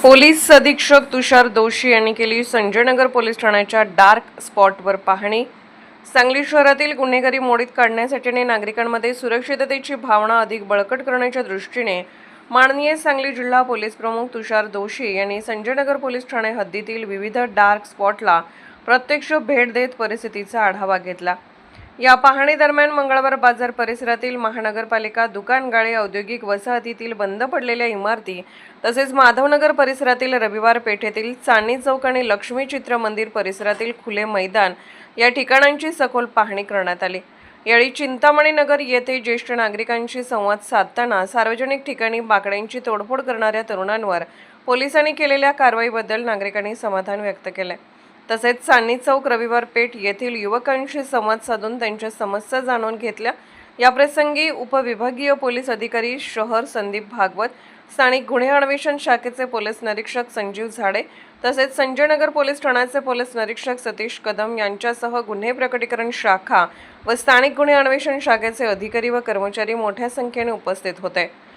Police अधीक्षक तुषार दोशी यांनी केली संजयनगर पोलीस ठाण्याच्या डार्क स्पॉटवर पाहणी। सांगली शहरातील गुन्हेगारी मोडीत काढण्यासाठी आणि नागरिकांमध्ये सुरक्षिततेची भावना अधिक बळकट करण्याच्या दृष्टीने माननीय सांगली जिल्हा पोलीस प्रमुख तुषार दोशी यांनी संजयनगर पोलीस ठाणे हद्दीतील विविध डार्क स्पॉटला प्रत्यक्ष भेट देत परिस्थितीचा आढावा घेतला। या पाहणी दरम्यान मंगळवार बाजार परिसरातील महानगरपालिका दुकानगाळे औद्योगिक वसाहतीतील बंद पडलेल्या इमारती तसेच माधवनगर परिसरातील रविवार पेठेतील चांदणी चौक आणि लक्ष्मी चित्र मंदिर परिसरातील खुले मैदान या ठिकाणांची सखोल पाहणी करण्यात आली। यावेळी चिंतामणी नगर येथे ज्येष्ठ नागरिकांशी संवाद साधताना सार्वजनिक ठिकाणी बाकड्यांची तोडफोड करणाऱ्या तरुणांवर पोलिसांनी केलेल्या कारवाईबद्दल नागरिकांनी समाधान व्यक्त केले। तसेच चांदणी चौक रविवार पेठ येथील युवकांशी संवाद साधून त्यांच्या समस्या जाणून घेतल्या। याप्रसंगी उपविभागीय पोलीस अधिकारी शहर संदीप भागवत, स्थानिक गुन्हे अन्वेषण शाखेचे पोलीस निरीक्षक संजीव झाडे तसेच संजयनगर पोलीस ठाण्याचे पोलीस निरीक्षक सतीश कदम यांच्यासह गुन्हे प्रकटीकरण शाखा व स्थानिक गुन्हे अन्वेषण शाखेचे अधिकारी व कर्मचारी मोठ्या संख्येने उपस्थित होते।